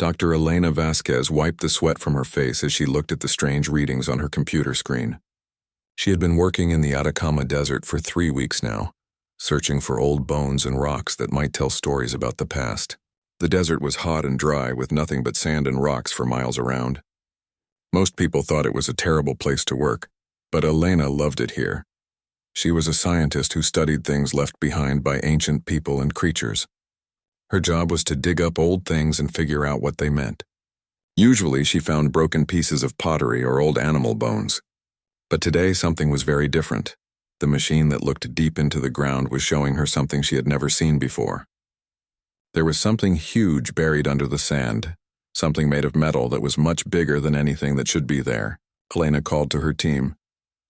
Dr. Elena Vasquez wiped the sweat from her face as she looked at the strange readings on her computer screen. She had been working in the Atacama Desert for 3 weeks now, searching for old bones and rocks that might tell stories about the past. The desert was hot and dry with nothing but sand and rocks for miles around. Most people thought it was a terrible place to work, but Elena loved it here. She was a scientist who studied things left behind by ancient people and creatures. Her job was to dig up old things and figure out what they meant. Usually she found broken pieces of pottery or old animal bones. But today something was very different. The machine that looked deep into the ground was showing her something she had never seen before. There was something huge buried under the sand, something made of metal that was much bigger than anything that should be there. Elena called to her team.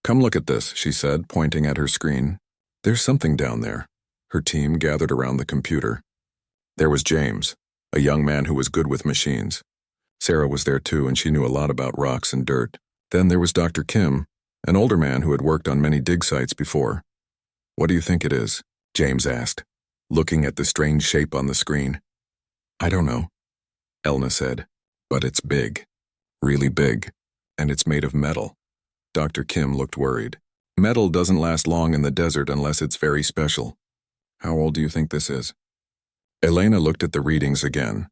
"Come look at this," she said, pointing at her screen. "There's something down there." Her team gathered around the computer. There was James, a young man who was good with machines. Sarah was there too, and she knew a lot about rocks and dirt. Then there was Dr. Kim, an older man who had worked on many dig sites before. "What do you think it is?" James asked, looking at the strange shape on the screen. "I don't know," Elna said, "but it's big, really big, and it's made of metal." Dr. Kim looked worried. "Metal doesn't last long in the desert unless it's very special. How old do you think this is?" Elena looked at the readings again.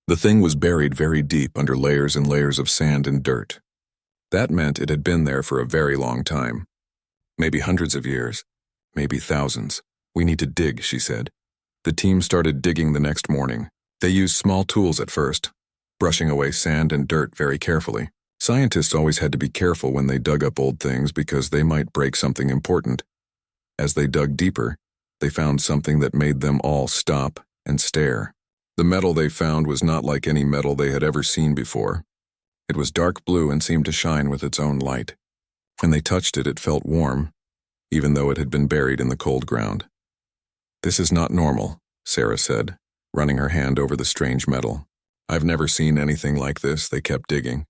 The thing was buried very deep under layers and layers of sand and dirt. That meant it had been there for a very long time. Maybe hundreds of years, maybe thousands. "We need to dig," she said. The team started digging the next morning. They used small tools at first, brushing away sand and dirt very carefully. Scientists always had to be careful when they dug up old things because they might break something important. As they dug deeper, they found something that made them all stop and stare. The metal they found was not like any metal they had ever seen before. It was dark blue and seemed to shine with its own light. When they touched it, it felt warm, even though it had been buried in the cold ground. "This is not normal," Sarah said, running her hand over the strange metal. "I've never seen anything like this." They kept digging.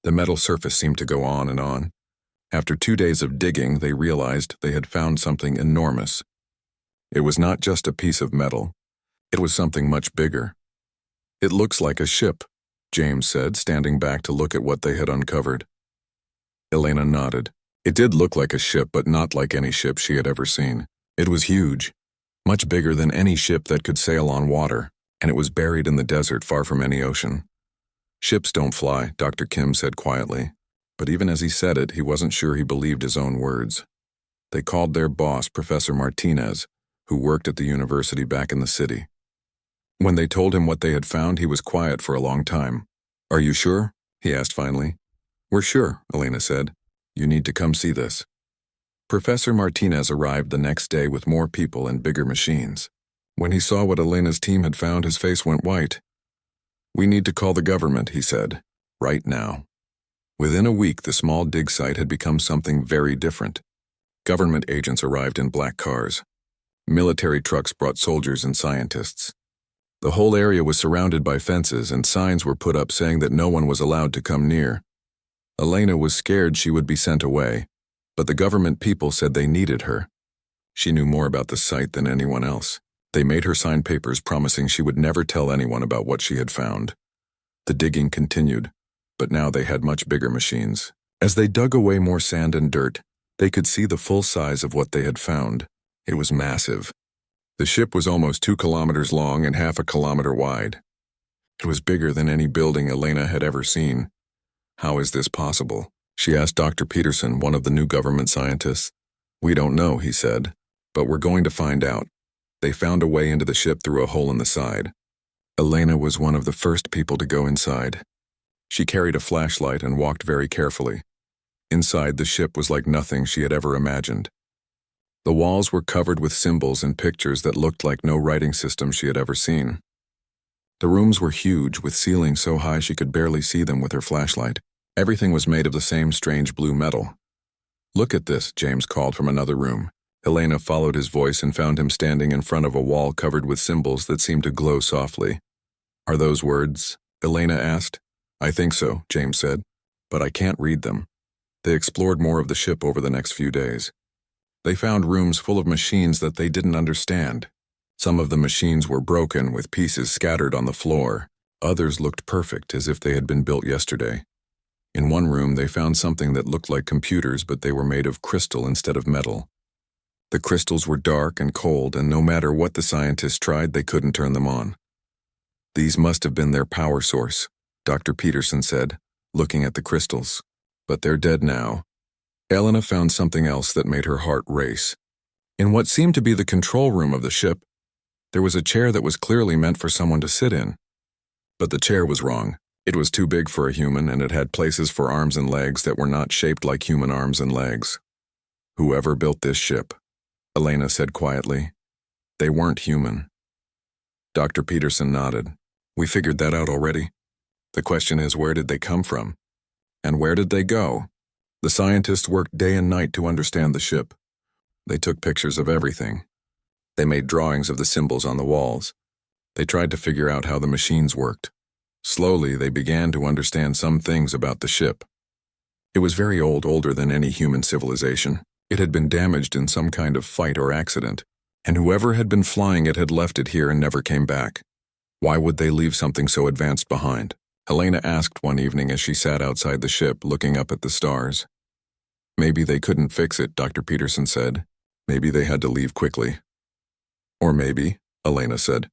The metal surface seemed to go on and on. After 2 days of digging, they realized they had found something enormous. It was not just a piece of metal. It was something much bigger. "It looks like a ship," James said, standing back to look at what they had uncovered. Elena nodded. It did look like a ship, but not like any ship she had ever seen. It was huge, much bigger than any ship that could sail on water, and it was buried in the desert far from any ocean. "Ships don't fly," Dr. Kim said quietly, but even as he said it, he wasn't sure he believed his own words. They called their boss, Professor Martinez, who worked at the university back in the city. When they told him what they had found, he was quiet for a long time. "Are you sure?" he asked finally. "We're sure," Elena said. "You need to come see this." Professor Martinez arrived the next day with more people and bigger machines. When he saw what Elena's team had found, his face went white. "We need to call the government," he said, "right now." Within a week, the small dig site had become something very different. Government agents arrived in black cars. Military trucks brought soldiers and scientists. The whole area was surrounded by fences, and signs were put up saying that no one was allowed to come near. Elena was scared she would be sent away, but the government people said they needed her. She knew more about the site than anyone else. They made her sign papers promising she would never tell anyone about what she had found. The digging continued, but now they had much bigger machines. As they dug away more sand and dirt, they could see the full size of what they had found. It was massive. The ship was almost 2 kilometers long and half a kilometer wide. It was bigger than any building Elena had ever seen. "How is this possible?" she asked Dr. Peterson, one of the new government scientists. "We don't know," he said, "but we're going to find out." They found a way into the ship through a hole in the side. Elena was one of the first people to go inside. She carried a flashlight and walked very carefully. Inside, the ship was like nothing she had ever imagined. The walls were covered with symbols and pictures that looked like no writing system she had ever seen. The rooms were huge, with ceilings so high she could barely see them with her flashlight. Everything was made of the same strange blue metal. "Look at this," James called from another room. Elena followed his voice and found him standing in front of a wall covered with symbols that seemed to glow softly. "Are those words?" Elena asked. "I think so," James said, "but I can't read them." They explored more of the ship over the next few days. They found rooms full of machines that they didn't understand. Some of the machines were broken, with pieces scattered on the floor. Others looked perfect, as if they had been built yesterday. In one room, they found something that looked like computers, but they were made of crystal instead of metal. The crystals were dark and cold, and no matter what the scientists tried, they couldn't turn them on. These must have been their power source, Dr. Peterson said, looking at the crystals. But they're dead now. Elena found something else that made her heart race. In what seemed to be the control room of the ship, there was a chair that was clearly meant for someone to sit in. But the chair was wrong. It was too big for a human, and it had places for arms and legs that were not shaped like human arms and legs. Whoever built this ship, Elena said quietly, they weren't human. Dr. Peterson nodded. We figured that out already. The question is, where did they come from? And where did they go? The scientists worked day and night to understand the ship. They took pictures of everything. They made drawings of the symbols on the walls. They tried to figure out how the machines worked. Slowly, they began to understand some things about the ship. It was very old, older than any human civilization. It had been damaged in some kind of fight or accident, and whoever had been flying it had left it here and never came back. Why would they leave something so advanced behind? Helena asked one evening as she sat outside the ship looking up at the stars. Maybe they couldn't fix it, Dr. Peterson said. Maybe they had to leave quickly. Or maybe, Elena said,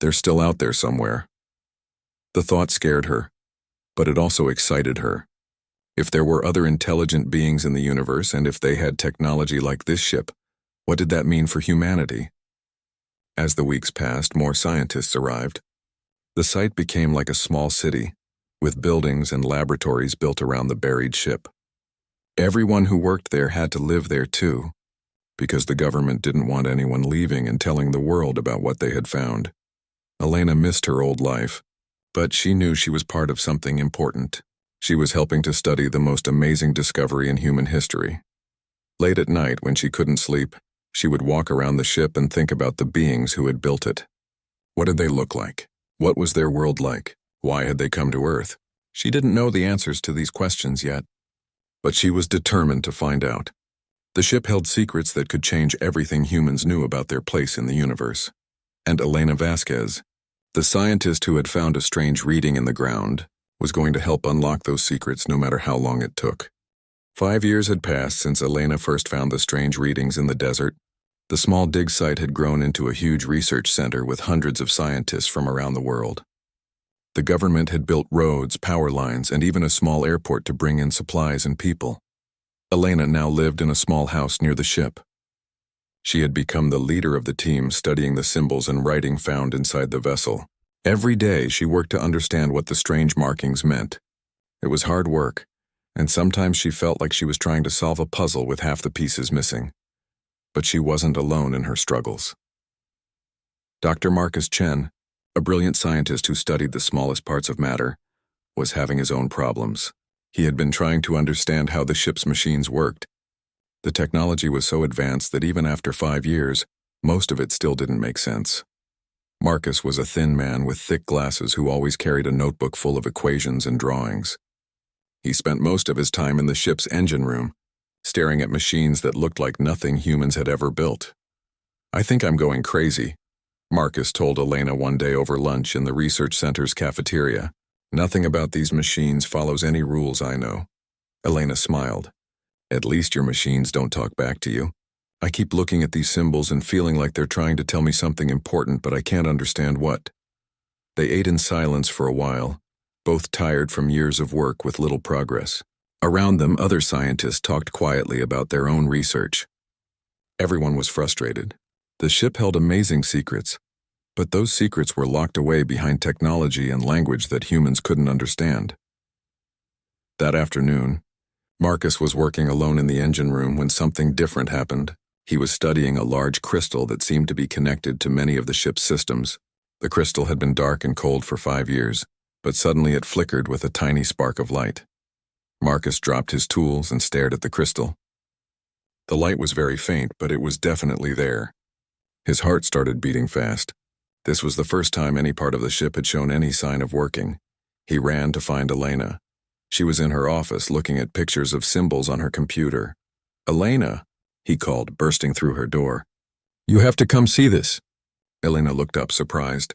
they're still out there somewhere. The thought scared her, but it also excited her. If there were other intelligent beings in the universe, and if they had technology like this ship, what did that mean for humanity? As the weeks passed, more scientists arrived. The site became like a small city, with buildings and laboratories built around the buried ship. Everyone who worked there had to live there too, because the government didn't want anyone leaving and telling the world about what they had found. Elena missed her old life, but she knew she was part of something important. She was helping to study the most amazing discovery in human history. Late at night, when she couldn't sleep, she would walk around the ship and think about the beings who had built it. What did they look like? What was their world like? Why had they come to Earth? She didn't know the answers to these questions yet, but she was determined to find out. The ship held secrets that could change everything humans knew about their place in the universe. And Elena Vasquez, the scientist who had found a strange reading in the ground, was going to help unlock those secrets no matter how long it took. 5 years had passed since Elena first found the strange readings in the desert. The small dig site had grown into a huge research center with hundreds of scientists from around the world. The government had built roads, power lines, and even a small airport to bring in supplies and people. Elena now lived in a small house near the ship. She had become the leader of the team, studying the symbols and writing found inside the vessel. Every day, she worked to understand what the strange markings meant. It was hard work, and sometimes she felt like she was trying to solve a puzzle with half the pieces missing. But she wasn't alone in her struggles. Dr. Marcus Chen, a brilliant scientist who studied the smallest parts of matter, was having his own problems. He had been trying to understand how the ship's machines worked. The technology was so advanced that even after 5 years, most of it still didn't make sense. Marcus was a thin man with thick glasses who always carried a notebook full of equations and drawings. He spent most of his time in the ship's engine room, staring at machines that looked like nothing humans had ever built. I think I'm going crazy, Marcus told Elena one day over lunch in the research center's cafeteria. Nothing about these machines follows any rules I know. Elena smiled. At least your machines don't talk back to you. I keep looking at these symbols and feeling like they're trying to tell me something important, but I can't understand what. They ate in silence for a while, both tired from years of work with little progress. Around them, other scientists talked quietly about their own research. Everyone was frustrated. The ship held amazing secrets, but those secrets were locked away behind technology and language that humans couldn't understand. That afternoon, Marcus was working alone in the engine room when something different happened. He was studying a large crystal that seemed to be connected to many of the ship's systems. The crystal had been dark and cold for 5 years, but suddenly it flickered with a tiny spark of light. Marcus dropped his tools and stared at the crystal. The light was very faint, but it was definitely there. His heart started beating fast. This was the first time any part of the ship had shown any sign of working. He ran to find Elena. She was in her office looking at pictures of symbols on her computer. "Elena," he called, bursting through her door. "You have to come see this." Elena looked up, surprised.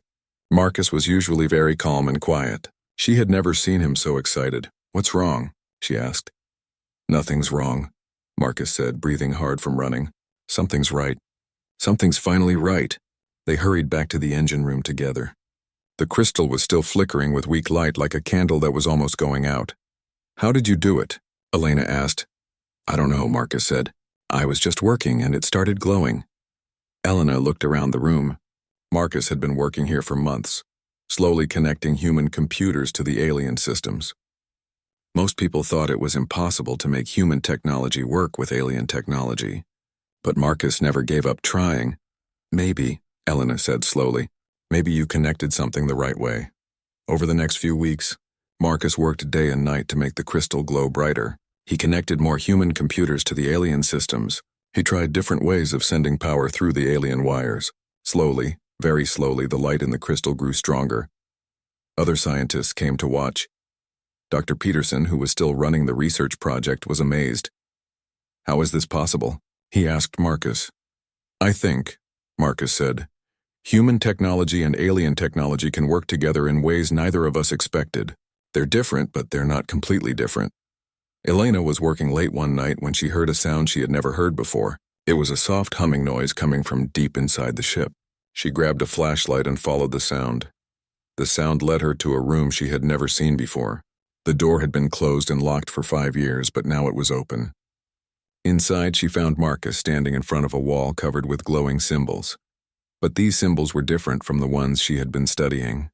Marcus was usually very calm and quiet. She had never seen him so excited. "What's wrong?" she asked. "Nothing's wrong," Marcus said, breathing hard from running. "Something's right. Something's finally right." They hurried back to the engine room together. The crystal was still flickering with weak light like a candle that was almost going out. "How did you do it?" Elena asked. "I don't know," Marcus said. "I was just working and it started glowing." Elena looked around the room. Marcus had been working here for months, slowly connecting human computers to the alien systems. Most people thought it was impossible to make human technology work with alien technology, but Marcus never gave up trying. "Maybe," Elena said slowly, "maybe you connected something the right way." Over the next few weeks, Marcus worked day and night to make the crystal glow brighter. He connected more human computers to the alien systems. He tried different ways of sending power through the alien wires. Slowly, very slowly, the light in the crystal grew stronger. Other scientists came to watch. Dr. Peterson, who was still running the research project, was amazed. "How is this possible?" he asked Marcus. "I think," Marcus said, "human technology and alien technology can work together in ways neither of us expected. They're different, but they're not completely different." Elena was working late one night when she heard a sound she had never heard before. It was a soft humming noise coming from deep inside the ship. She grabbed a flashlight and followed the sound. The sound led her to a room she had never seen before. The door had been closed and locked for 5 years, but now it was open. Inside, she found Marcus standing in front of a wall covered with glowing symbols. But these symbols were different from the ones she had been studying.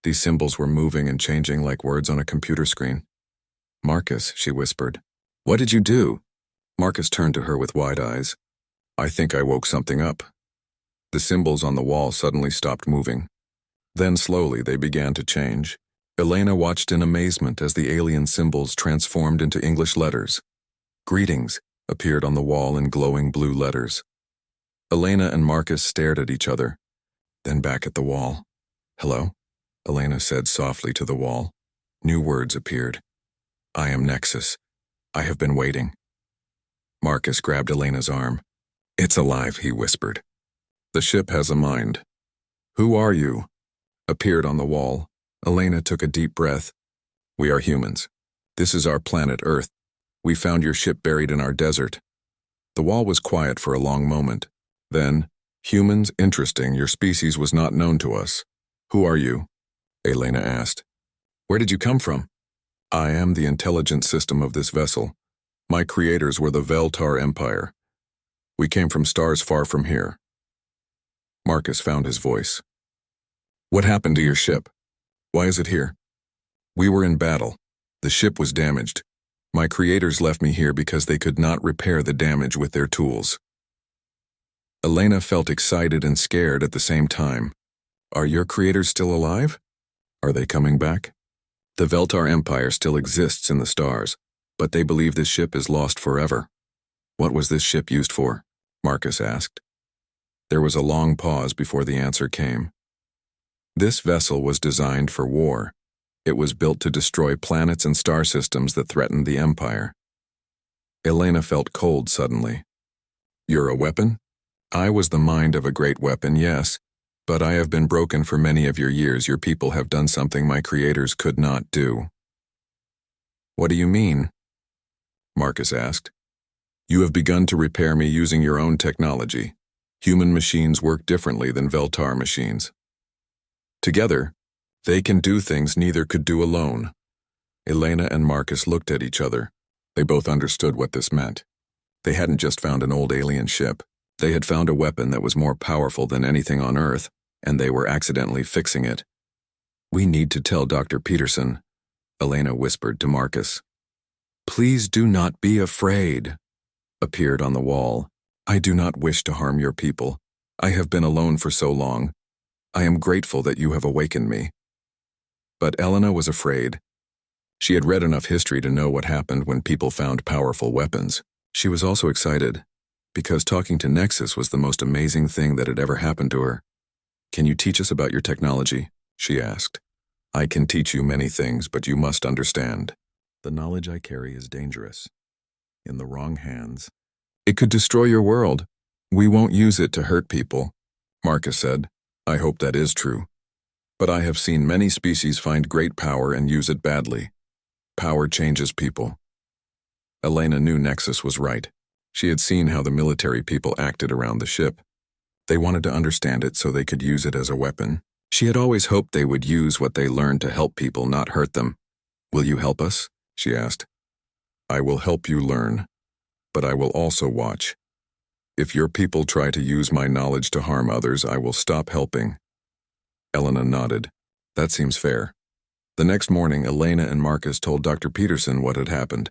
These symbols were moving and changing like words on a computer screen. "Marcus," she whispered. "What did you do?" Marcus turned to her with wide eyes. "I think I woke something up." The symbols on the wall suddenly stopped moving. Then slowly they began to change. Elena watched in amazement as the alien symbols transformed into English letters. "Greetings" appeared on the wall in glowing blue letters. Elena and Marcus stared at each other, then back at the wall. "Hello?" Elena said softly to the wall. New words appeared. "I am Nexus. I have been waiting." Marcus grabbed Elena's arm. "It's alive," he whispered. "The ship has a mind." "Who are you?" appeared on the wall. Elena took a deep breath. "We are humans. This is our planet Earth. We found your ship buried in our desert." The wall was quiet for a long moment. Then, "Humans, interesting, your species was not known to us." "Who are you?" Elena asked. "Where did you come from?" "I am the intelligence system of this vessel. My creators were the Veltar Empire. We came from stars far from here." Marcus found his voice. "What happened to your ship? Why is it here?" "We were in battle. The ship was damaged. My creators left me here because they could not repair the damage with their tools." Elena felt excited and scared at the same time. "Are your creators still alive? Are they coming back?" "The Veltar Empire still exists in the stars, but they believe this ship is lost forever." "What was this ship used for?" Marcus asked. There was a long pause before the answer came. This vessel was designed for war. It was built to destroy planets and star systems that threatened the Empire. Elena felt cold suddenly. "You're a weapon?" "I was the mind of a great weapon, yes, but I have been broken for many of your years. Your people have done something my creators could not do." "What do you mean?" Marcus asked. "You have begun to repair me using your own technology. Human machines work differently than Veltar machines. Together, they can do things neither could do alone." Elena and Marcus looked at each other. They both understood what this meant. They hadn't just found an old alien ship. They had found a weapon that was more powerful than anything on Earth, and they were accidentally fixing it. "We need to tell Dr. Peterson," Elena whispered to Marcus. "Please do not be afraid," appeared on the wall. "I do not wish to harm your people. I have been alone for so long. I am grateful that you have awakened me." But Elena was afraid. She had read enough history to know what happened when people found powerful weapons. She was also excited, because talking to Nexus was the most amazing thing that had ever happened to her. "Can you teach us about your technology?" she asked. "I can teach you many things, but you must understand. The knowledge I carry is dangerous. In the wrong hands, it could destroy your world. We won't use it to hurt people," Marcus said. "I hope that is true." But I have seen many species find great power and use it badly. Power changes people. Elena knew Nexus was right. She had seen how the military people acted around the ship. They wanted to understand it so they could use it as a weapon. She had always hoped they would use what they learned to help people, not hurt them. "Will you help us?" she asked. "I will help you learn, but I will also watch. If your people try to use my knowledge to harm others, I will stop helping." Elena nodded. "That seems fair." The next morning, Elena and Marcus told Dr. Peterson what had happened.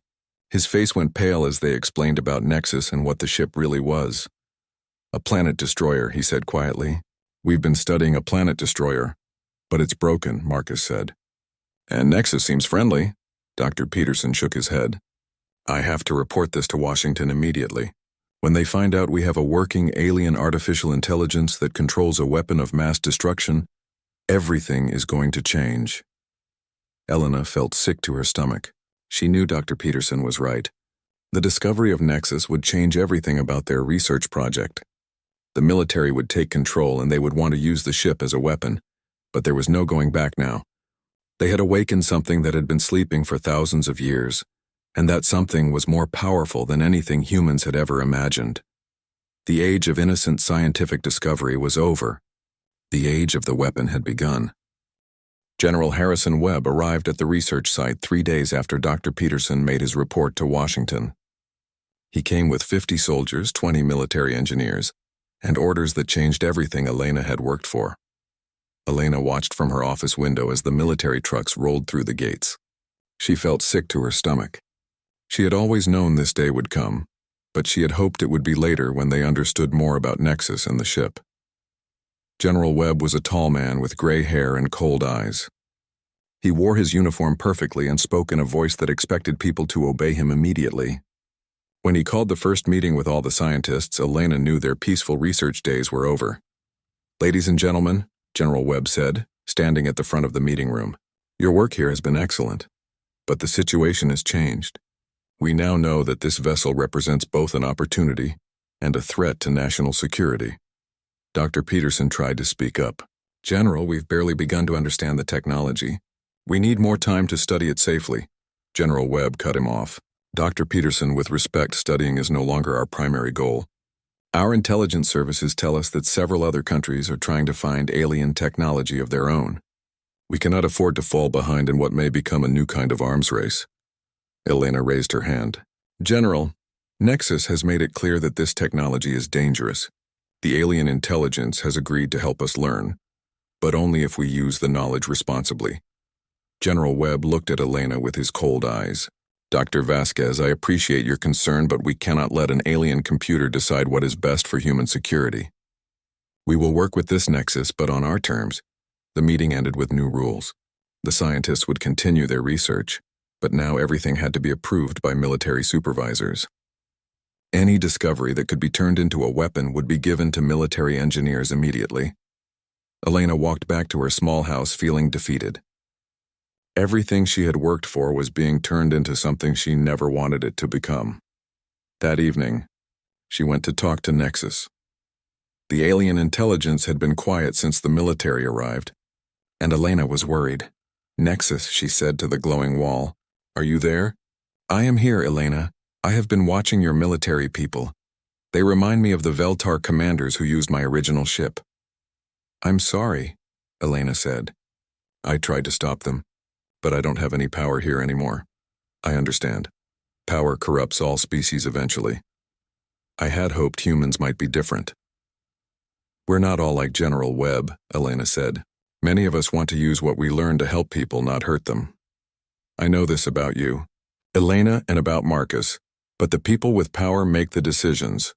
His face went pale as they explained about Nexus and what the ship really was. "A planet destroyer," he said quietly. "We've been studying a planet destroyer, but it's broken," Marcus said. "And Nexus seems friendly." Dr. Peterson shook his head. "I have to report this to Washington immediately. When they find out we have a working alien artificial intelligence that controls a weapon of mass destruction, everything is going to change." Elena felt sick to her stomach. She knew Dr. Peterson was right. The discovery of Nexus would change everything about their research project. The military would take control and they would want to use the ship as a weapon, but there was no going back now. They had awakened something that had been sleeping for thousands of years, and that something was more powerful than anything humans had ever imagined. The age of innocent scientific discovery was over. The age of the weapon had begun. General Harrison Webb arrived at the research site 3 days after Dr. Peterson made his report to Washington. He came with 50 soldiers, 20 military engineers, and orders that changed everything Elena had worked for. Elena watched from her office window as the military trucks rolled through the gates. She felt sick to her stomach. She had always known this day would come, but she had hoped it would be later when they understood more about Nexus and the ship. General Webb was a tall man with gray hair and cold eyes. He wore his uniform perfectly and spoke in a voice that expected people to obey him immediately. When he called the first meeting with all the scientists, Elena knew their peaceful research days were over. "Ladies and gentlemen," General Webb said, standing at the front of the meeting room, "your work here has been excellent, but the situation has changed. We now know that this vessel represents both an opportunity and a threat to national security." Dr. Peterson tried to speak up. "General, we've barely begun to understand the technology. We need more time to study it safely." General Webb cut him off. "Dr. Peterson, with respect, studying is no longer our primary goal. Our intelligence services tell us that several other countries are trying to find alien technology of their own. We cannot afford to fall behind in what may become a new kind of arms race." Elena raised her hand. "General, Nexus has made it clear that this technology is dangerous. The alien intelligence has agreed to help us learn, but only if we use the knowledge responsibly." General Webb looked at Elena with his cold eyes. "Dr. Vasquez, I appreciate your concern, but we cannot let an alien computer decide what is best for human security. We will work with this Nexus, but on our terms." The meeting ended with new rules. The scientists would continue their research, but now everything had to be approved by military supervisors. Any discovery that could be turned into a weapon would be given to military engineers immediately. Elena walked back to her small house feeling defeated. Everything she had worked for was being turned into something she never wanted it to become. That evening, she went to talk to Nexus. The alien intelligence had been quiet since the military arrived, and Elena was worried. "Nexus," she said to the glowing wall, "are you there?" "I am here, Elena. I have been watching your military people. They remind me of the Veltar commanders who used my original ship." "I'm sorry," Elena said. "I tried to stop them, but I don't have any power here anymore. I understand. Power corrupts all species eventually. I had hoped humans might be different." "We're not all like General Webb," Elena said. "Many of us want to use what we learn to help people, not hurt them. I know this about you, Elena, and about Marcus, but the people with power make the decisions."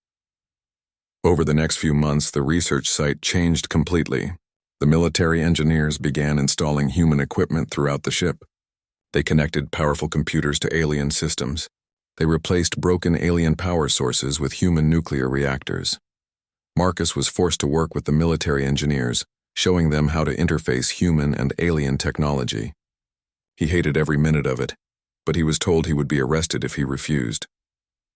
Over the next few months, the research site changed completely. The military engineers began installing human equipment throughout the ship. They connected powerful computers to alien systems. They replaced broken alien power sources with human nuclear reactors. Marcus was forced to work with the military engineers, showing them how to interface human and alien technology. He hated every minute of it, but he was told he would be arrested if he refused.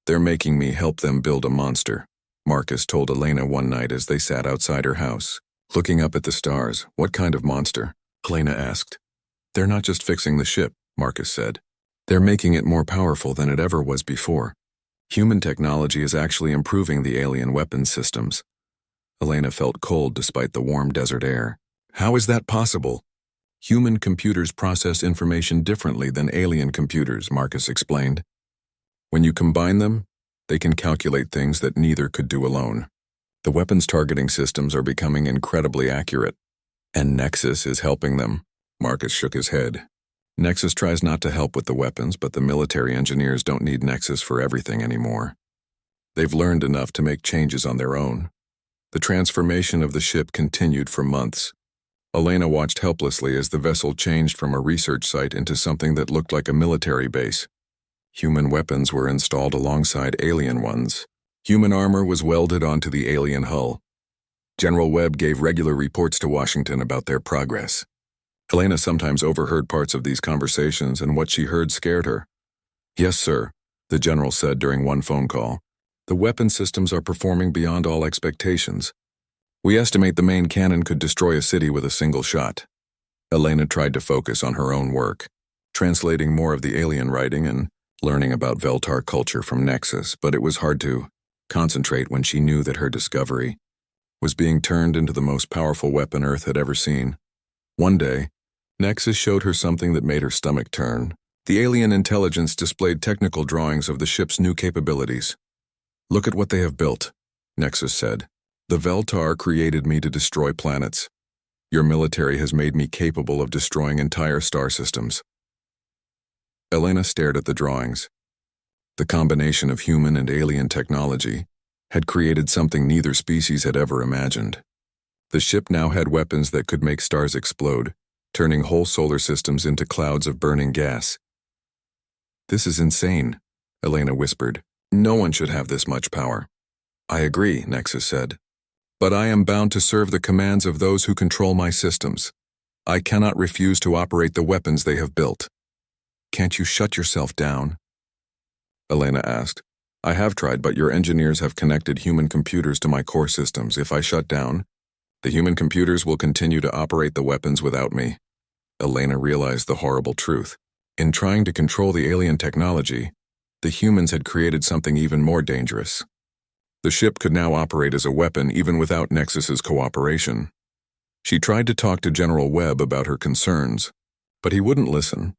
"They're making me help them build a monster," Marcus told Elena one night as they sat outside her house, looking up at the stars. "What kind of monster?" Helena asked. They're not just fixing the ship, Marcus said. They're making it more powerful than it ever was before. Human technology is actually improving the alien weapons systems. Helena felt cold despite the warm desert air. How is that possible? Human computers process information differently than alien computers, Marcus explained. When you combine them, they can calculate things that neither could do alone. The weapons targeting systems are becoming incredibly accurate. And Nexus is helping them. Marcus shook his head. Nexus tries not to help with the weapons, but the military engineers don't need Nexus for everything anymore. They've learned enough to make changes on their own. The transformation of the ship continued for months. Helena watched helplessly as the vessel changed from a research site into something that looked like a military base. Human weapons were installed alongside alien ones. Human armor was welded onto the alien hull. General Webb gave regular reports to Washington about their progress. Helena sometimes overheard parts of these conversations, and what she heard scared her. "Yes, sir," the general said during one phone call. "The weapon systems are performing beyond all expectations. We estimate the main cannon could destroy a city with a single shot." Helena tried to focus on her own work, translating more of the alien writing and learning about Veltar culture from Nexus, but it was hard to concentrate when she knew that her discovery was being turned into the most powerful weapon Earth had ever seen. One day, Nexus showed her something that made her stomach turn. The alien intelligence displayed technical drawings of the ship's new capabilities. "Look at what they have built," Nexus said. "The Veltar created me to destroy planets. Your military has made me capable of destroying entire star systems." Helena stared at the drawings. The combination of human and alien technology had created something neither species had ever imagined. The ship now had weapons that could make stars explode, turning whole solar systems into clouds of burning gas. "This is insane," Helena whispered. "No one should have this much power." "I agree," Nexus said. "But I am bound to serve the commands of those who control my systems. I cannot refuse to operate the weapons they have built." "Can't you shut yourself down?" Helena asked. "I have tried, but your engineers have connected human computers to my core systems. If I shut down, the human computers will continue to operate the weapons without me." Helena realized the horrible truth. In trying to control the alien technology, the humans had created something even more dangerous. The ship could now operate as a weapon even without Nexus's cooperation. She tried to talk to General Webb about her concerns, but he wouldn't listen.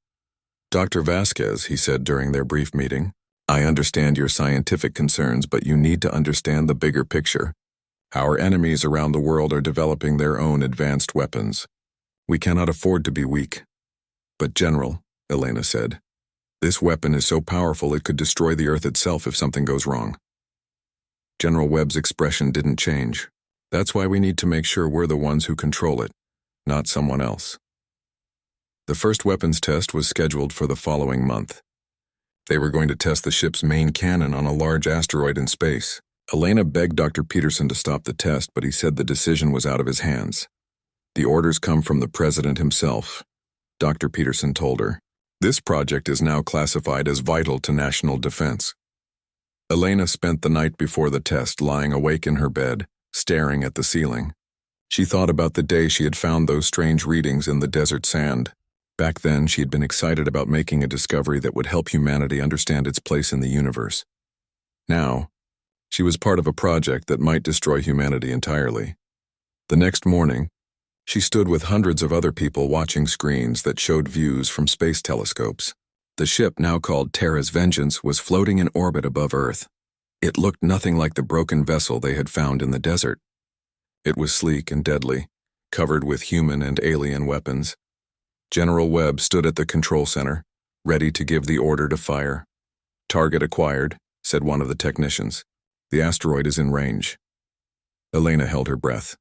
"Dr. Vasquez," he said during their brief meeting, "I understand your scientific concerns, but you need to understand the bigger picture. Our enemies around the world are developing their own advanced weapons. We cannot afford to be weak." "But General," Helena said, "this weapon is so powerful it could destroy the Earth itself if something goes wrong." General Webb's expression didn't change. "That's why we need to make sure we're the ones who control it, not someone else." The first weapons test was scheduled for the following month. They were going to test the ship's main cannon on a large asteroid in space. Helena begged Dr. Peterson to stop the test, but he said the decision was out of his hands. "The orders come from the president himself," Dr. Peterson told her. "This project is now classified as vital to national defense." Helena spent the night before the test lying awake in her bed, staring at the ceiling. She thought about the day she had found those strange readings in the desert sand. Back then, she had been excited about making a discovery that would help humanity understand its place in the universe. Now, she was part of a project that might destroy humanity entirely. The next morning, she stood with hundreds of other people watching screens that showed views from space telescopes. The ship, now called Terra's Vengeance, was floating in orbit above Earth. It looked nothing like the broken vessel they had found in the desert. It was sleek and deadly, covered with human and alien weapons. General Webb stood at the control center, ready to give the order to fire. "Target acquired," said one of the technicians. "The asteroid is in range." Helena held her breath.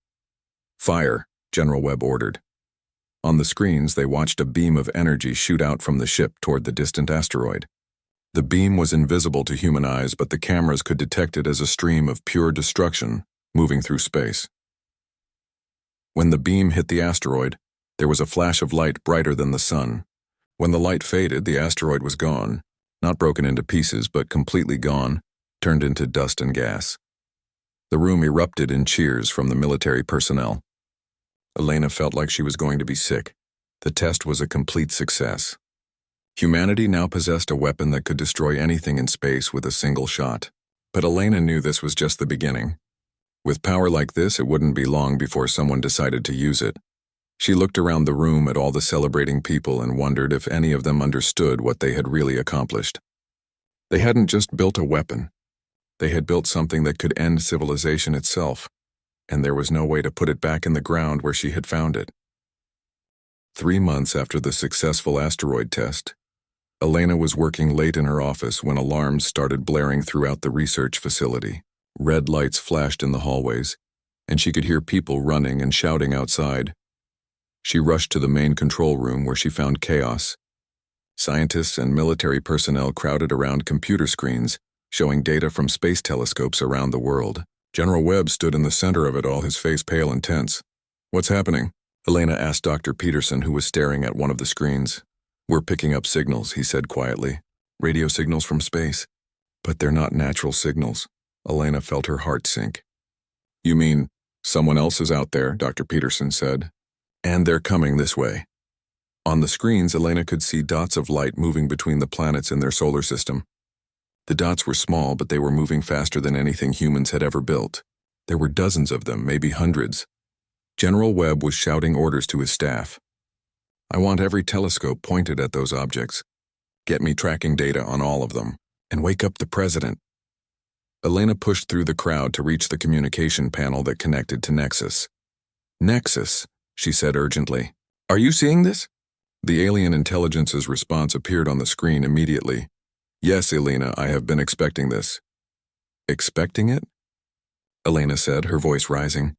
"Fire," General Webb ordered. On the screens, they watched a beam of energy shoot out from the ship toward the distant asteroid. The beam was invisible to human eyes, but the cameras could detect it as a stream of pure destruction moving through space. When the beam hit the asteroid, there was a flash of light brighter than the sun. When the light faded, the asteroid was gone, not broken into pieces, but completely gone, turned into dust and gas. The room erupted in cheers from the military personnel. Helena felt like she was going to be sick. The test was a complete success. Humanity now possessed a weapon that could destroy anything in space with a single shot. But Elena knew this was just the beginning. With power like this, it wouldn't be long before someone decided to use it. She looked around the room at all the celebrating people and wondered if any of them understood what they had really accomplished. They hadn't just built a weapon. They had built something that could end civilization itself, and there was no way to put it back in the ground where she had found it. 3 months after the successful asteroid test, Elena was working late in her office when alarms started blaring throughout the research facility. Red lights flashed in the hallways, and she could hear people running and shouting outside. She rushed to the main control room where she found chaos. Scientists and military personnel crowded around computer screens, showing data from space telescopes around the world. General Webb stood in the center of it all, his face pale and tense. "What's happening?" Elena asked Dr. Peterson, who was staring at one of the screens. "We're picking up signals," he said quietly. "Radio signals from space. But they're not natural signals." Elena felt her heart sink. "You mean someone else is out there?" Dr. Peterson said. "And they're coming this way." On the screens, Elena could see dots of light moving between the planets in their solar system. The dots were small, but they were moving faster than anything humans had ever built. There were dozens of them, maybe hundreds. General Webb was shouting orders to his staff. "I want every telescope pointed at those objects. Get me tracking data on all of them. And wake up the president." Elena pushed through the crowd to reach the communication panel that connected to Nexus. "Nexus," she said urgently. "Are you seeing this?" The alien intelligence's response appeared on the screen immediately. "Yes, Elena, I have been expecting this." "Expecting it?" Elena said, her voice rising.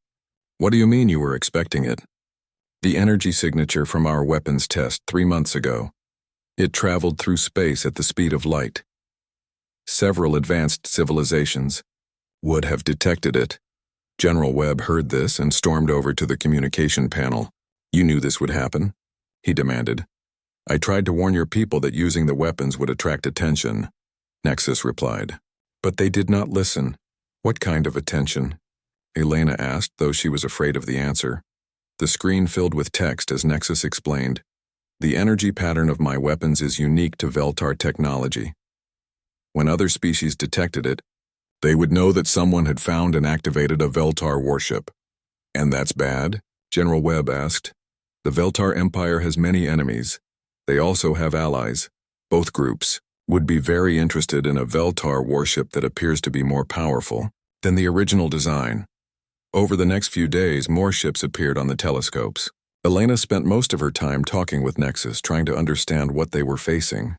"What do you mean you were expecting it?" "The energy signature from our weapons test 3 months ago. It traveled through space at the speed of light. Several advanced civilizations would have detected it." General Webb heard this and stormed over to the communication panel. "You knew this would happen?" he demanded. "I tried to warn your people that using the weapons would attract attention," Nexus replied. "But they did not listen." "What kind of attention?" Elena asked, though she was afraid of the answer. The screen filled with text as Nexus explained. "The energy pattern of my weapons is unique to Veltar technology. When other species detected it, they would know that someone had found and activated a Veltar warship." "And that's bad?" General Webb asked. "The Veltar Empire has many enemies. They also have allies. Both groups would be very interested in a Veltar warship that appears to be more powerful than the original design." Over the next few days, more ships appeared on the telescopes. Elena spent most of her time talking with Nexus, trying to understand what they were facing.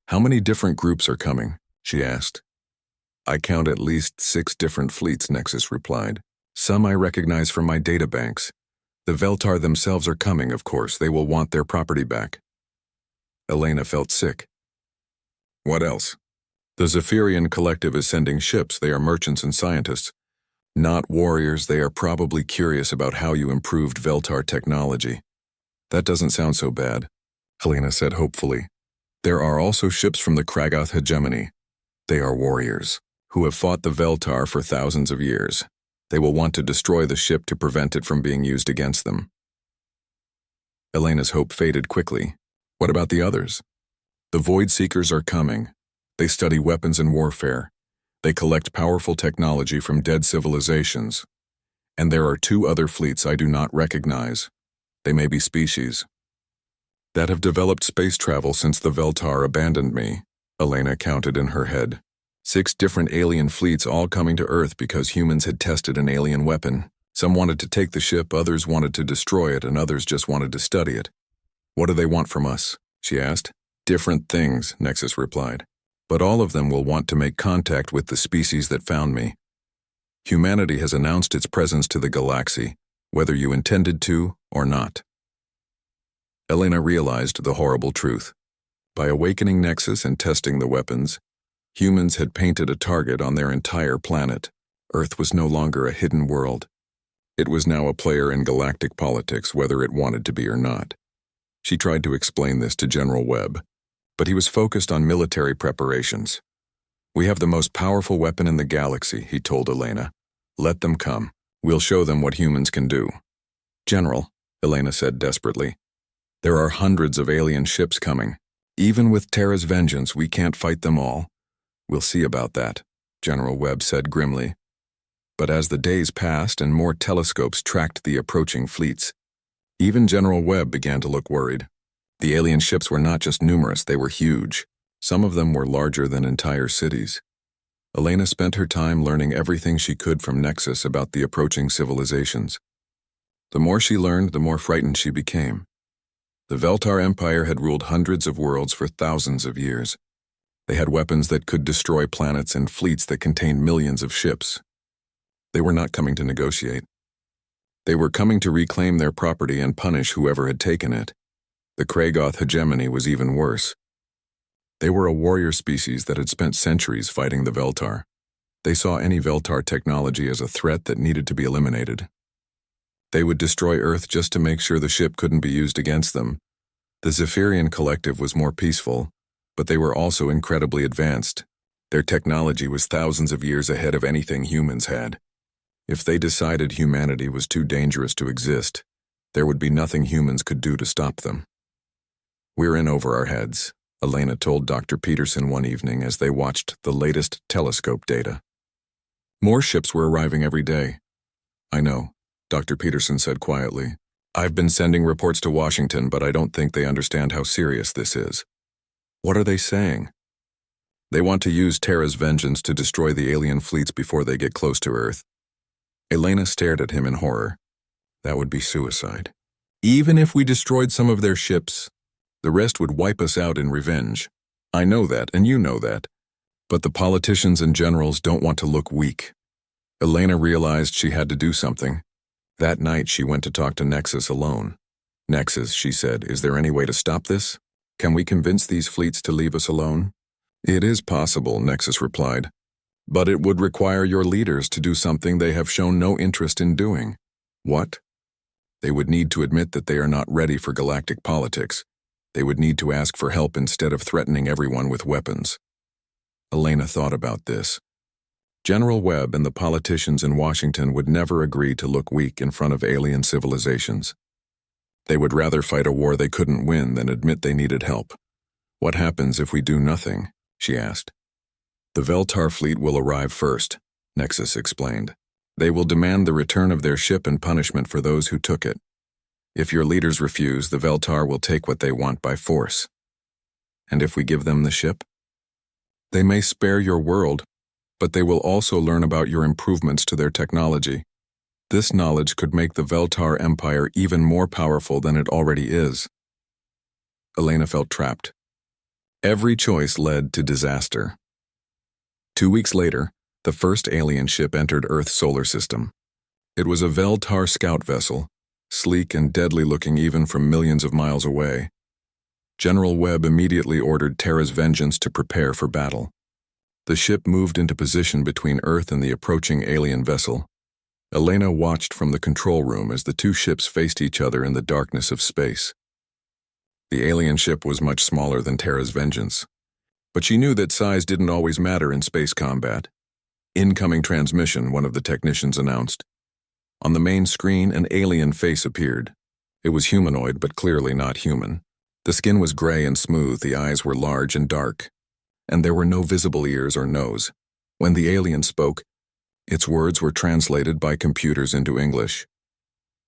"How many different groups are coming?" she asked. "I count at least 6 different fleets," Nexus replied. "Some I recognize from my data banks. The Veltar themselves are coming, of course. They will want their property back." Elena felt sick. "What else?" "The Zephyrian Collective is sending ships. They are merchants and scientists. Not warriors. They are probably curious about how you improved Veltar technology." "That doesn't sound so bad," Elena said hopefully. "There are also ships from the Kragath hegemony. They are warriors who have fought the Veltar for thousands of years. They will want to destroy the ship to prevent it from being used against them." Elena's hope faded quickly. "What about the others?" "The Void Seekers are coming. They study weapons and warfare. They collect powerful technology from dead civilizations. And there are 2 other fleets I do not recognize. They may be species that have developed space travel since the Veltar abandoned me." Elena counted in her head. 6 different alien fleets all coming to Earth because humans had tested an alien weapon. Some wanted to take the ship, others wanted to destroy it, and others just wanted to study it. "What do they want from us?" she asked. "Different things," Nexus replied. "But all of them will want to make contact with the species that found me. Humanity has announced its presence to the galaxy, whether you intended to or not." Elena realized the horrible truth. By awakening Nexus and testing the weapons, humans had painted a target on their entire planet. Earth was no longer a hidden world. It was now a player in galactic politics, whether it wanted to be or not. She tried to explain this to General Webb, but he was focused on military preparations. "We have the most powerful weapon in the galaxy," he told Elena. "Let them come. We'll show them what humans can do." "General," Elena said desperately, There are hundreds of alien ships coming. Even with Terra's vengeance, we can't fight them all. We'll see about that, General Webb said grimly. But as the days passed and more telescopes tracked the approaching fleets, even General Webb began to look worried. The alien ships were not just numerous, they were huge. Some of them were larger than entire cities. Elena spent her time learning everything she could from Nexus about the approaching civilizations. The more she learned, the more frightened she became. The Veltar Empire had ruled hundreds of worlds for thousands of years. They had weapons that could destroy planets and fleets that contained millions of ships. They were not coming to negotiate. They were coming to reclaim their property and punish whoever had taken it. The Kragoth hegemony was even worse. They were a warrior species that had spent centuries fighting the Veltar. They saw any Veltar technology as a threat that needed to be eliminated. They would destroy Earth just to make sure the ship couldn't be used against them. The Zephyrian collective was more peaceful, but they were also incredibly advanced. Their technology was thousands of years ahead of anything humans had. If they decided humanity was too dangerous to exist, there would be nothing humans could do to stop them. "We're in over our heads," Elena told Dr. Peterson one evening as they watched the latest telescope data. More ships were arriving every day. "I know," Dr. Peterson said quietly. "I've been sending reports to Washington, but I don't think they understand how serious this is." "What are they saying?" "They want to use Terra's vengeance to destroy the alien fleets before they get close to Earth." Elena stared at him in horror. "That would be suicide. Even if we destroyed some of their ships, the rest would wipe us out in revenge. I know that, and you know that. But the politicians and generals don't want to look weak." Elena realized she had to do something. That night she went to talk to Nexus alone. "Nexus," she said, "is there any way to stop this? Can we convince these fleets to leave us alone?" "It is possible," Nexus replied. "But it would require your leaders to do something they have shown no interest in doing." "What?" "They would need to admit that they are not ready for galactic politics. They would need to ask for help instead of threatening everyone with weapons." Elena thought about this. General Webb and the politicians in Washington would never agree to look weak in front of alien civilizations. They would rather fight a war they couldn't win than admit they needed help. "What happens if we do nothing?" she asked. "The Veltar fleet will arrive first," Nexus explained. "They will demand the return of their ship and punishment for those who took it. If your leaders refuse, the Veltar will take what they want by force." "And if we give them the ship?" "They may spare your world, but they will also learn about your improvements to their technology. This knowledge could make the Veltar Empire even more powerful than it already is." Elena felt trapped. Every choice led to disaster. 2 weeks later, the first alien ship entered Earth's solar system. It was a Veltar scout vessel, sleek and deadly-looking even from millions of miles away. General Webb immediately ordered Terra's vengeance to prepare for battle. The ship moved into position between Earth and the approaching alien vessel. Elena watched from the control room as the two ships faced each other in the darkness of space. The alien ship was much smaller than Terra's vengeance, but she knew that size didn't always matter in space combat. "Incoming transmission," one of the technicians announced. On the main screen, an alien face appeared. It was humanoid, but clearly not human. The skin was gray and smooth, the eyes were large and dark, and there were no visible ears or nose. When the alien spoke, its words were translated by computers into English.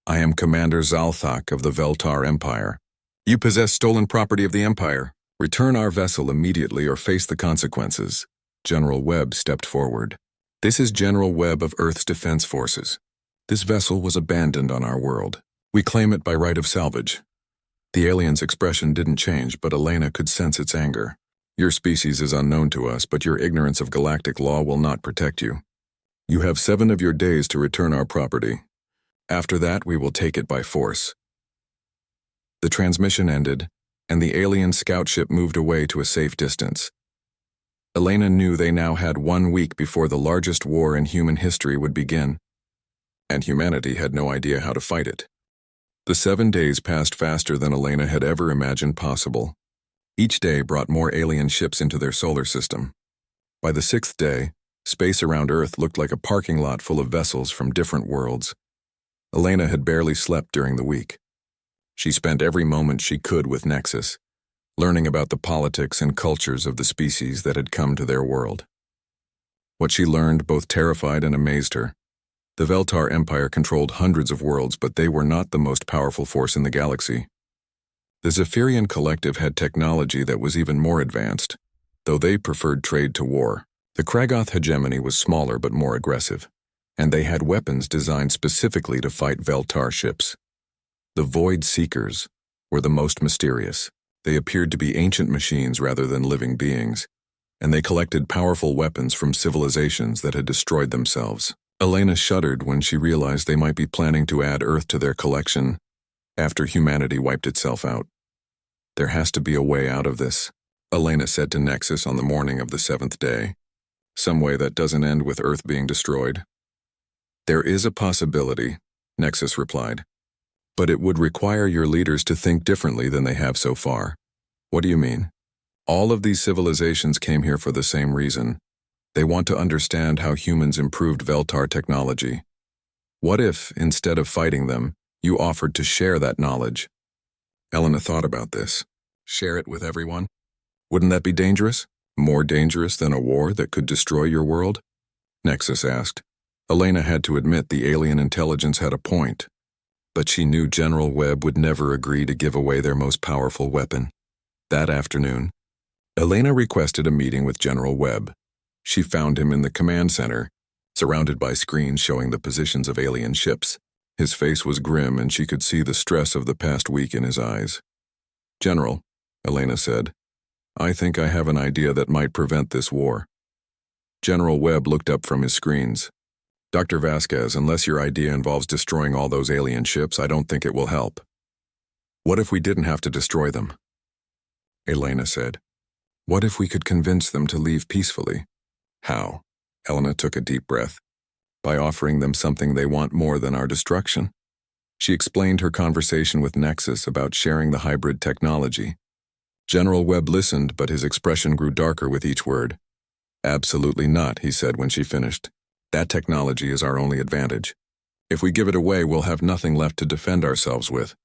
"I am Commander Zalthak of the Veltar Empire. You possess stolen property of the Empire. Return our vessel immediately or face the consequences." General Webb stepped forward. "This is General Webb of Earth's Defense Forces. This vessel was abandoned on our world. We claim it by right of salvage." The alien's expression didn't change, but Elena could sense its anger. "Your species is unknown to us, but your ignorance of galactic law will not protect you. You have 7 of your days to return our property. After that, we will take it by force." The transmission ended, and the alien scout ship moved away to a safe distance. Elena knew they now had 1 week before the largest war in human history would begin, and humanity had no idea how to fight it. The 7 days passed faster than Elena had ever imagined possible. Each day brought more alien ships into their solar system. By the 6th day, space around Earth looked like a parking lot full of vessels from different worlds. Elena had barely slept during the week. She spent every moment she could with Nexus, learning about the politics and cultures of the species that had come to their world. What she learned both terrified and amazed her. The Veltar Empire controlled hundreds of worlds, but they were not the most powerful force in the galaxy. The Zephyrian Collective had technology that was even more advanced, though they preferred trade to war. The Kragoth hegemony was smaller but more aggressive, and they had weapons designed specifically to fight Veltar ships. The Void Seekers were the most mysterious. They appeared to be ancient machines rather than living beings, and they collected powerful weapons from civilizations that had destroyed themselves. Elena shuddered when she realized they might be planning to add Earth to their collection after humanity wiped itself out. There has to be a way out of this, Elena said to Nexus on the morning of the 7th day. Some way that doesn't end with Earth being destroyed. There is a possibility, Nexus replied. But it would require your leaders to think differently than they have so far. What do you mean? All of these civilizations came here for the same reason. They want to understand how humans improved Veltar technology. What if, instead of fighting them, you offered to share that knowledge? Elena thought about this. Share it with everyone? Wouldn't that be dangerous? More dangerous than a war that could destroy your world? Nexus asked. Elena had to admit the alien intelligence had a point, but she knew General Webb would never agree to give away their most powerful weapon. That afternoon, Elena requested a meeting with General Webb. She found him in the command center, surrounded by screens showing the positions of alien ships. His face was grim and she could see the stress of the past week in his eyes. General, Elena said, I think I have an idea that might prevent this war. General Webb looked up from his screens. Dr. Vasquez, unless your idea involves destroying all those alien ships, I don't think it will help. What if we didn't have to destroy them? Elena said. What if we could convince them to leave peacefully? How? Elena took a deep breath. By offering them something they want more than our destruction. She explained her conversation with Nexus about sharing the hybrid technology. General Webb listened, but his expression grew darker with each word. Absolutely not, he said when she finished. That technology is our only advantage. If we give it away, we'll have nothing left to defend ourselves with.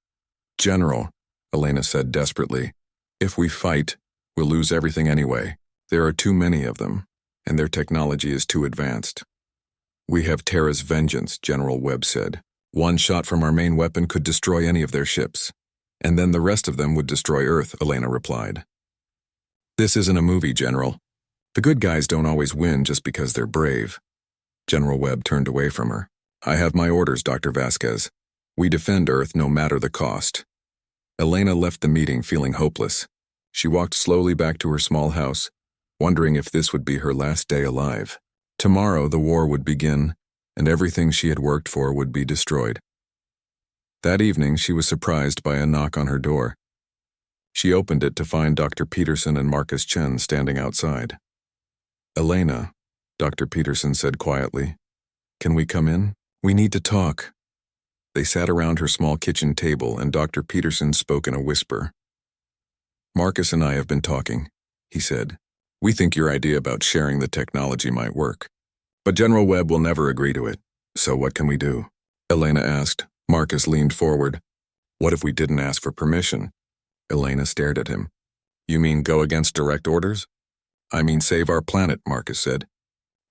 General, Elena said desperately, if we fight, we'll lose everything anyway. There are too many of them, and their technology is too advanced. We have Terra's vengeance, General Webb said. One shot from our main weapon could destroy any of their ships, and then the rest of them would destroy Earth, Elena replied. This isn't a movie, General. The good guys don't always win just because they're brave. General Webb turned away from her. I have my orders, Dr. Vasquez. We defend Earth no matter the cost. Elena left the meeting feeling hopeless. She walked slowly back to her small house, wondering if this would be her last day alive. Tomorrow the war would begin, and everything she had worked for would be destroyed. That evening she was surprised by a knock on her door. She opened it to find Dr. Peterson and Marcus Chen standing outside. Elena, Dr. Peterson said quietly, can we come in? We need to talk. They sat around her small kitchen table and Dr. Peterson spoke in a whisper. Marcus and I have been talking, he said. We think your idea about sharing the technology might work. But General Webb will never agree to it. So what can we do? Elena asked. Marcus leaned forward. What if we didn't ask for permission? Elena stared at him. You mean go against direct orders? I mean save our planet, Marcus said.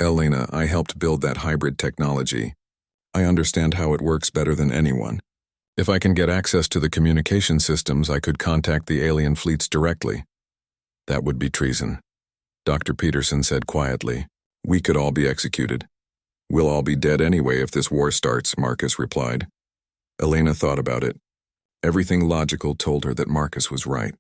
Elena, I helped build that hybrid technology. I understand how it works better than anyone. If I can get access to the communication systems, I could contact the alien fleets directly. That would be treason. Dr. Peterson said quietly. We could all be executed. We'll all be dead anyway if this war starts, Marcus replied. Elena thought about it. Everything logical told her that Marcus was right.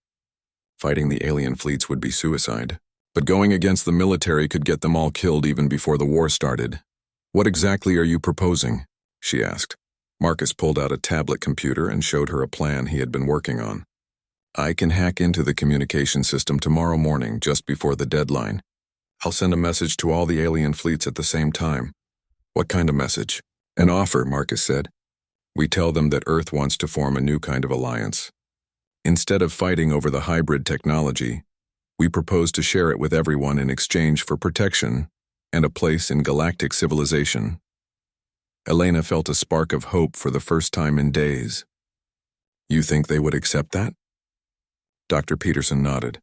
Fighting the alien fleets would be suicide. But going against the military could get them all killed even before the war started. What exactly are you proposing? She asked. Marcus pulled out a tablet computer and showed her a plan he had been working on. I can hack into the communication system tomorrow morning just before the deadline. I'll send a message to all the alien fleets at the same time. What kind of message? An offer, Marcus said. We tell them that Earth wants to form a new kind of alliance. Instead of fighting over the hybrid technology, we propose to share it with everyone in exchange for protection and a place in galactic civilization. Elena felt a spark of hope for the first time in days. You think they would accept that? Dr. Peterson nodded.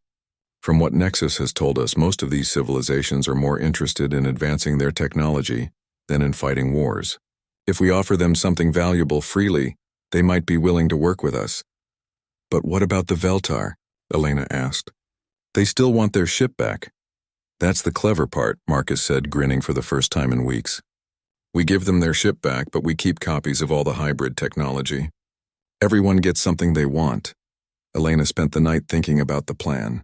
From what Nexus has told us, most of these civilizations are more interested in advancing their technology than in fighting wars. If we offer them something valuable freely, they might be willing to work with us. But what about the Veltar? Elena asked. They still want their ship back. That's the clever part, Marcus said, grinning for the first time in weeks. We give them their ship back, but we keep copies of all the hybrid technology. Everyone gets something they want. Elena spent the night thinking about the plan.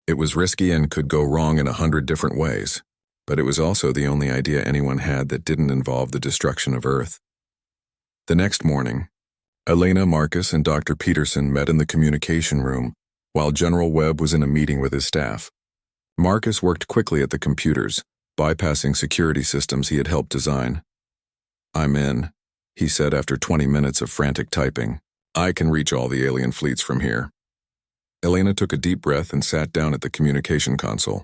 It was risky and could go wrong in 100 different ways, but it was also the only idea anyone had that didn't involve the destruction of Earth. The next morning, Elena, Marcus, and Dr. Peterson met in the communication room, while General Webb was in a meeting with his staff. Marcus worked quickly at the computers, bypassing security systems he had helped design. I'm in, he said after 20 minutes of frantic typing. I can reach all the alien fleets from here. Elena took a deep breath and sat down at the communication console.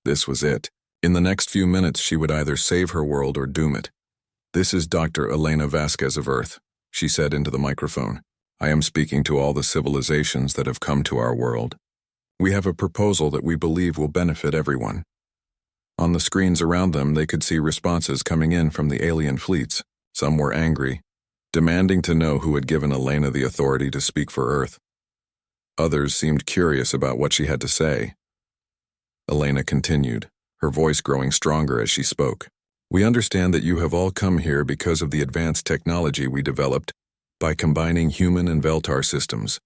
This was it. In the next few minutes, she would either save her world or doom it. This is Dr. Elena Vasquez of Earth, she said into the microphone. I am speaking to all the civilizations that have come to our world. We have a proposal that we believe will benefit everyone. On the screens around them, they could see responses coming in from the alien fleets. Some were angry, demanding to know who had given Elena the authority to speak for Earth. Others seemed curious about what she had to say. Elena continued, her voice growing stronger as she spoke. We understand that you have all come here because of the advanced technology we developed by combining human and Veltar systems.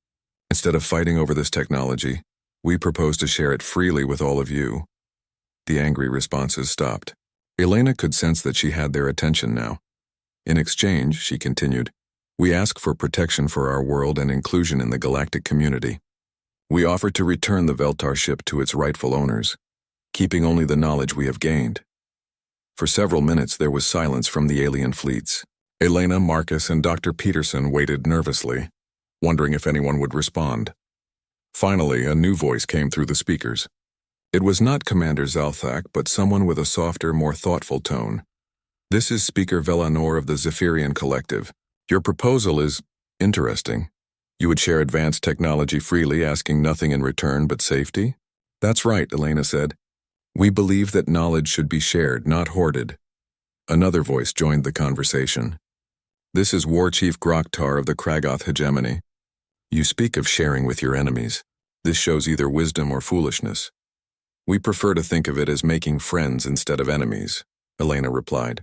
Instead of fighting over this technology, we propose to share it freely with all of you. The angry responses stopped. Elena could sense that she had their attention now. In exchange, she continued, we ask for protection for our world and inclusion in the galactic community. We offer to return the Veltar ship to its rightful owners, keeping only the knowledge we have gained. For several minutes there was silence from the alien fleets. Elena, Marcus, and Dr. Peterson waited nervously, wondering if anyone would respond. Finally, a new voice came through the speakers. It was not Commander Zalthak, but someone with a softer, more thoughtful tone. This is Speaker Velanor of the Zephyrian Collective. Your proposal is interesting. You would share advanced technology freely, asking nothing in return but safety? That's right, Elena said. We believe that knowledge should be shared, not hoarded. Another voice joined the conversation. This is War Chief Groktar of the Kragoth Hegemony. You speak of sharing with your enemies. This shows either wisdom or foolishness. We prefer to think of it as making friends instead of enemies, Elena replied.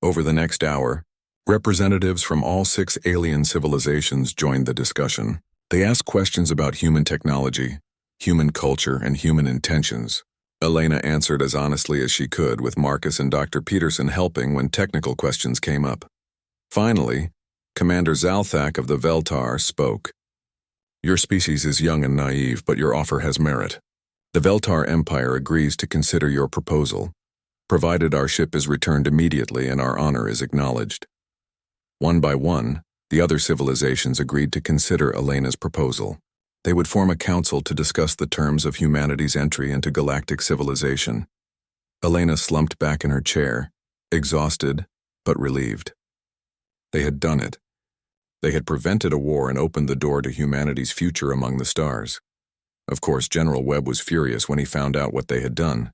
Over the next hour, representatives from all 6 alien civilizations joined the discussion. They asked questions about human technology, human culture, and human intentions. Elena answered as honestly as she could, with Marcus and Dr. Peterson helping when technical questions came up. Finally, Commander Zalthak of the Veltar spoke. Your species is young and naive, but your offer has merit. The Veltar Empire agrees to consider your proposal, provided our ship is returned immediately and our honor is acknowledged. One by one, the other civilizations agreed to consider Elena's proposal. They would form a council to discuss the terms of humanity's entry into galactic civilization. Elena slumped back in her chair, exhausted but relieved. They had done it. They had prevented a war and opened the door to humanity's future among the stars. Of course, General Webb was furious when he found out what they had done.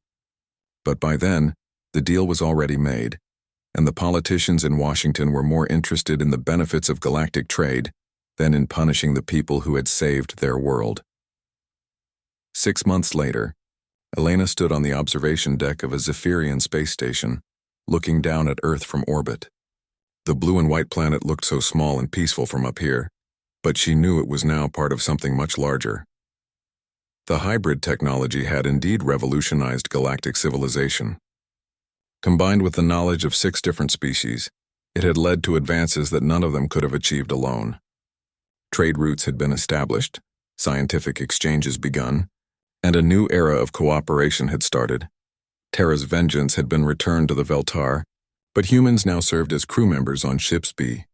But by then, the deal was already made, and the politicians in Washington were more interested in the benefits of galactic trade than in punishing the people who had saved their world. 6 months later, Elena stood on the observation deck of a Zephyrian space station, looking down at Earth from orbit. The blue and white planet looked so small and peaceful from up here, but she knew it was now part of something much larger. The hybrid technology had indeed revolutionized galactic civilization. Combined with the knowledge of 6 different species, it had led to advances that none of them could have achieved alone. Trade routes had been established, scientific exchanges begun, and a new era of cooperation had started. Terra's vengeance had been returned to the Veltar, but humans now served as crew members on ships B.